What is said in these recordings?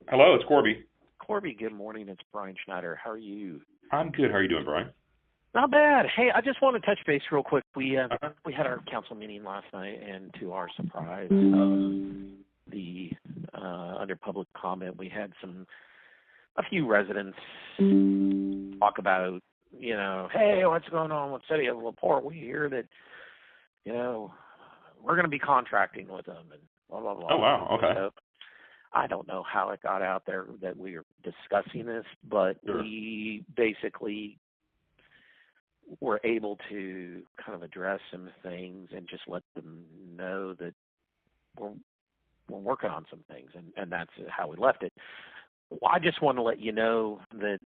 Hello, it's Corby. Corby, good morning. It's Brian Schneider. How are you? I'm good. How are you doing, Brian? Not bad. Hey, I just want to touch base real quick. We Uh-huh. we had our council meeting last night, and to our surprise, the under public comment, we had a few residents talk about, hey, what's going on with City of LaPorte? We hear that, we're going to be contracting with them, and blah blah Oh, blah. wow. Okay. So I don't know how it got out there that we are discussing this, but Sure. we basically were able to kind of address some things and just let them know that we're we're working on some things, and that's how we left it. Well, I just want to let you know that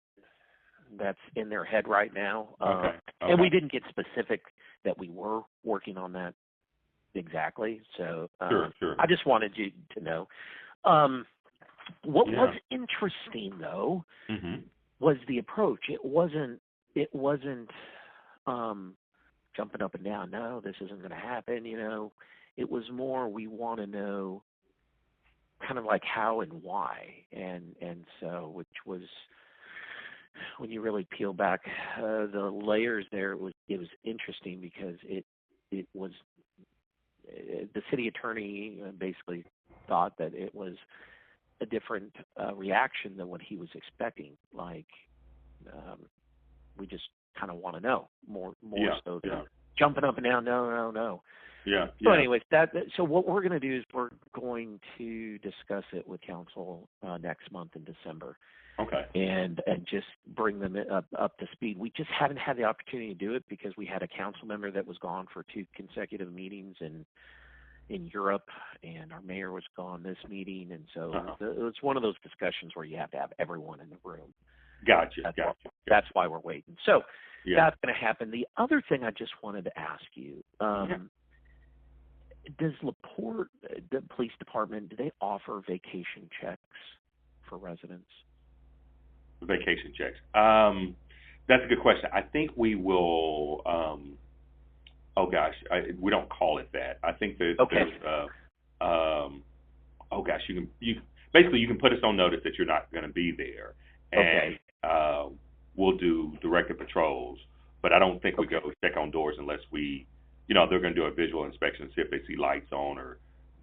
that's in their head right now, Okay. and we Okay. didn't get specific that we were working on that exactly. So Sure. Sure. I just wanted you to know. Um, what was Yeah. interesting though Mhm. was the approach. It wasn't jumping up and down. No, this isn't going to happen. It was more we want to know kind of like how and why, and so which was when you really peel back the layers there. It was interesting because it was the city attorney basically thought that it was a different reaction than what he was expecting. Like um, we just kind of want to know more Yeah. so than Yeah. jumping up and down. No, no, no. Yeah. So, Yeah. anyways, so what we're going to do is we're going to discuss it with council next month in December, Okay. and just bring them up to speed. We just haven't had the opportunity to do it because we had a council member that was gone for 2 consecutive meetings in Europe, and our mayor was gone this meeting, and so Uh-huh. it's one of those discussions where you have to have everyone in the room. Gotcha. That's why, Gotcha. that's Gotcha. why we're waiting. So Yeah. that's going to happen. The other thing I just wanted to ask you. Yeah. Does Laporte, the police department, do they offer vacation checks for residents? Vacation checks. That's a good question. I think we will. Oh gosh, we don't call it that. I think that Okay. there's. Oh gosh, you basically you can put us on notice that you're not going to be there, and Okay. we'll do directed patrols. But I don't think we Okay. go check on doors unless we, they're going to do a visual inspection, see if they see lights on or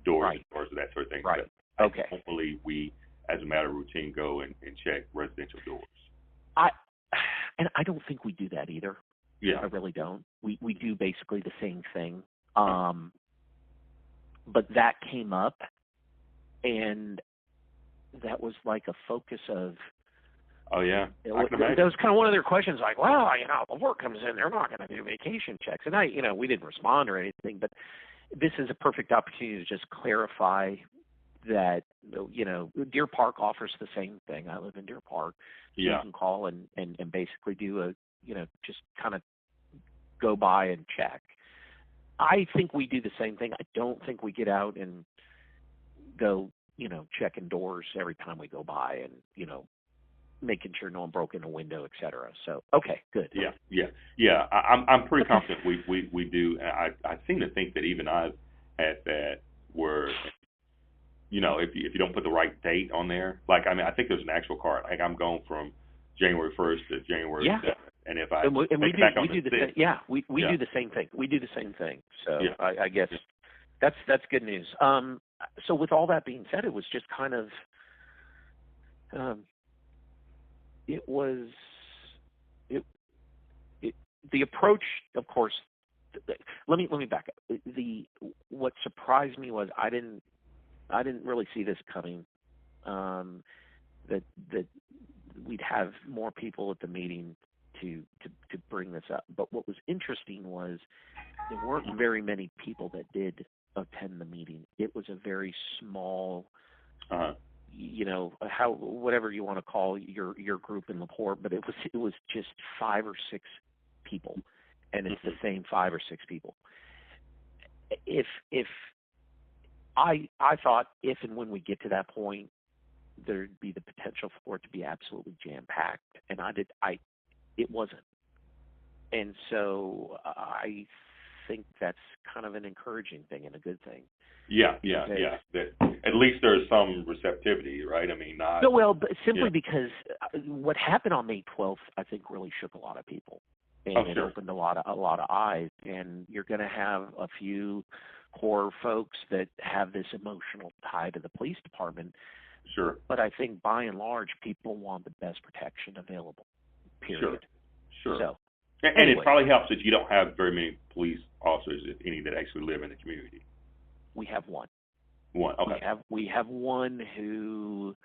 Right. doors or that sort of thing. Right. But I Okay. don't believe we, as a matter of routine, go and check residential doors. I and I don't think we do that either. Yeah. I really don't. We do basically the same thing. Uh, But that came up, and that was like a focus of oh yeah, I can that imagine. was kind of one of their questions, like, well, the work comes in, they're not going to do vacation checks, and we didn't respond or anything, but this is a perfect opportunity to just clarify that, Deer Park offers the same thing. I live in Deer Park, so you Yeah. can call and basically do just kind of go by and check. I think we do the same thing. I don't think we get out and go, checking doors every time we go by and, making sure no one broke in a window, et cetera. So, okay, good. Yeah, yeah, yeah. I'm pretty Okay. confident we do. And I seem to think that even I've had that where if you don't put the right date on there, like I think there's an actual card. Like I'm going from January 1st to January Yeah. 7th, and if I And take it back on the the same. 6th, Yeah, we yeah, do the same thing. We do the same thing. So yeah, I guess yeah. that's good news. So with all that being said, it was just kind of um, it was it, the approach, of course. Let me back up. What surprised me was I didn't really see this coming. Um, that we'd have more people at the meeting to bring this up. But what was interesting was there weren't very many people that did attend the meeting. It was a very small, Uh-huh. how whatever you want to call your group in Laporte, but it was just 5 or 6 people, and it's the Hmm. same 5 or 6 people. If I thought if and when we get to that point, there'd be the potential for it to be absolutely jam packed, and it wasn't. And so I think that's kind of an encouraging thing and a good thing. Yeah. That at least there's some receptivity, right? I mean, not. No, well, but simply Yeah. because what happened on May 12th, I think, really shook a lot of people, and Oh, it sure. opened a lot of eyes. And you're going to have a few core folks that have this emotional tie to the police department. Sure. But I think by and large, people want the best protection available. Period. Sure. So, And anyway, it probably helps that you don't have very many police officers, if any, that actually live in the community. we have one. One. Okay. We have one who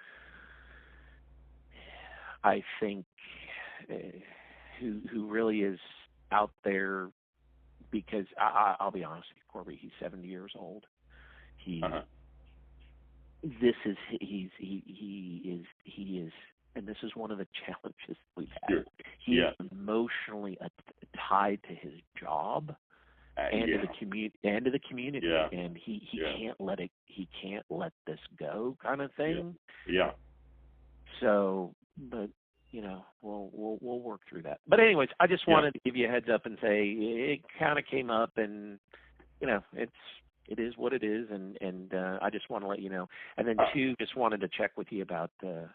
I think who really is out there because I'll be honest with you, Corby. He's 70 years old. He this is he is, and this is one of the challenges we've had. Sure. He is emotionally tied to his job and to the community, and he can't let this go, kind of thing. Yeah. So, but we'll work through that. But anyways, I just wanted to give you a heads up and say it kind of came up, and it is what it is, and I just want to let you know. And then two, just wanted to check with you about the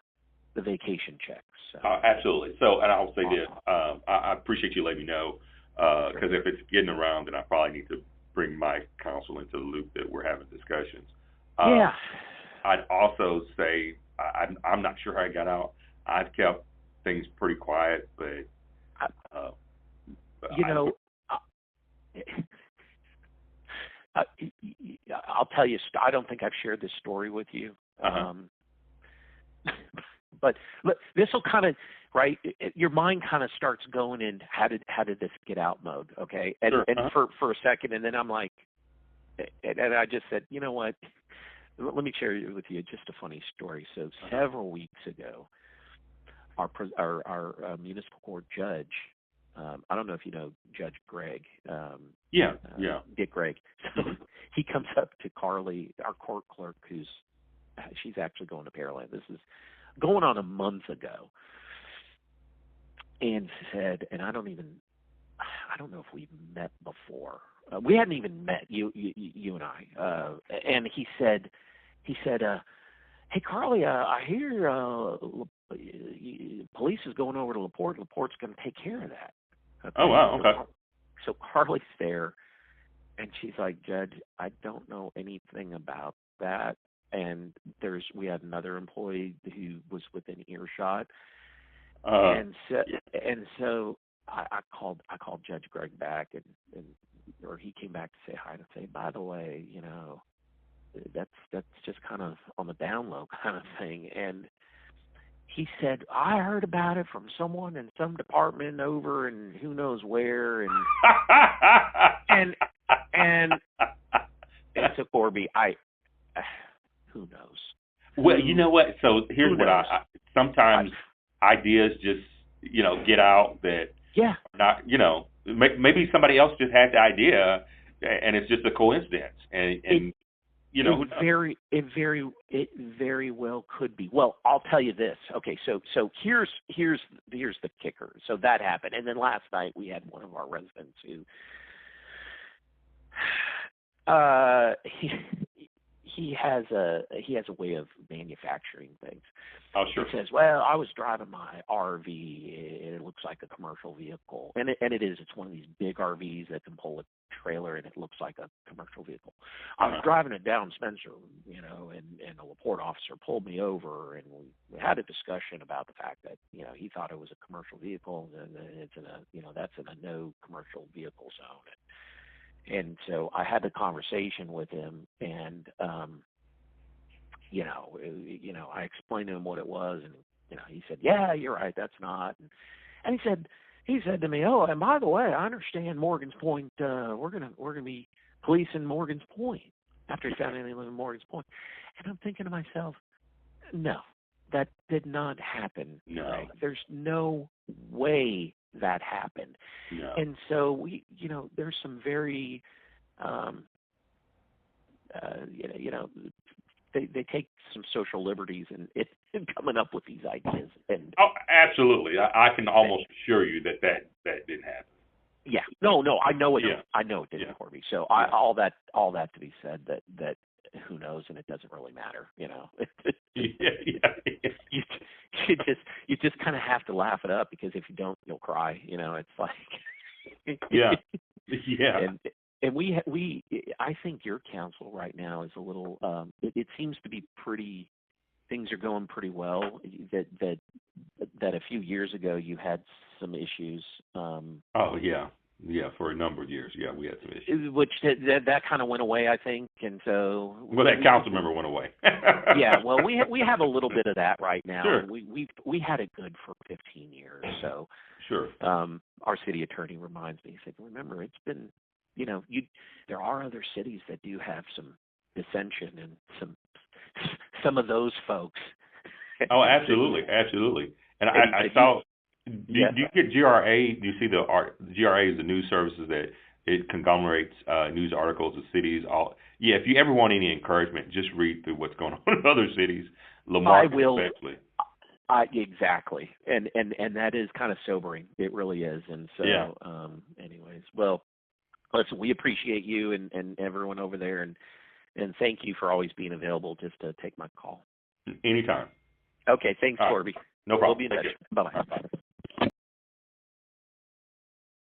vacation checks. So. Absolutely. So, and I'll say this: I appreciate you letting me know, because if it's getting around, then I probably need to bring my counsel into the loop that we're having discussions. I'd also say I'm not sure how I got out. I've kept things pretty quiet, but I'll tell you. I don't think I've shared this story with you. But look, this will kind of your mind kind of starts going in how did this get out mode, okay? And for a second, and then I'm like, and I just said, you know what? Let me share with you just a funny story. So several weeks ago, our municipal court judge, I don't know if you know Judge Greg. Dick Greg. So he comes up to Carly, our court clerk, she's actually going to Pearland. This is going on a month ago, and said, and I don't know if we've met before. We hadn't even met, you and I. And he said, hey Carly, I hear police is going over to LaPorte. LaPorte's going to take care of that. Okay? Oh wow, okay. So Carly's there, and she's like, Judge, I don't know anything about that. And we had another employee who was within earshot, and so I called Judge Greg back, or he came back to say hi and say, by the way, that's just kind of on the down low kind of thing. And he said, I heard about it from someone in some department over and who knows where, and so Corby, who knows? Well, you know what? So here's what I sometimes ideas just get out that not maybe somebody else just had the idea and it's just a coincidence and it very well could be. Well, I'll tell you this. Okay, so here's the kicker. So that happened, and then last night we had one of our residents who he has a way of manufacturing things. Oh, sure. He says, well, I was driving my RV. It looks like a commercial vehicle. And it is. It's one of these big RVs that can pull a trailer, and it looks like a commercial vehicle. I was driving it down Spencer, and a LaPorte officer pulled me over, and we had a discussion about the fact that, he thought it was a commercial vehicle, and it's that's in a no commercial vehicle zone. And so I had the conversation with him, and I explained to him what it was, and he said, "Yeah, you're right, that's not." And he said to me, "Oh, and by the way, I understand Morgan's Point. We're gonna be policing Morgan's Point after he found anything in Morgan's Point." And I'm thinking to myself, no, that did not happen. No, right? There's no way that happened. No. And so there's some very, they take some social liberties in coming up with these ideas. And absolutely, I can almost assure you that didn't happen. Yeah. No, I know it. Yeah. I know it didn't Yeah. for me. So Yeah. all that to be said, that who knows, and it doesn't really matter. Yeah. Yeah. you you just kind of have to laugh it up, because if you don't, you'll cry. It's like Yeah. Yeah. and we I think your council right now is a little. It seems to be pretty. Things are going pretty well. That a few years ago you had some issues. Oh yeah. Yeah. For a number of years, yeah, we had some issues. Which that kind of went away, I think, and so. Well, that council member went away. Yeah, well, we have a little bit of that right now, Sure. and we had it good for 15 years. So, Sure. our city attorney reminds me. He said, "Remember, it's been, there are other cities that do have some dissension and some of those folks." Oh, absolutely, absolutely. And I saw. Do you get GRA? Do you see GRA is the news services that it conglomerates news articles of cities. If you ever want any encouragement, just read through what's going on in other cities, Lamar especially. Exactly, and that is kind of sobering. It really is. And so, yeah. Anyways, well, listen, we appreciate you and everyone over there, and thank you for always being available just to take my call. Anytime. Okay, thanks, Corby. No problem. We'll be in touch. Bye-bye.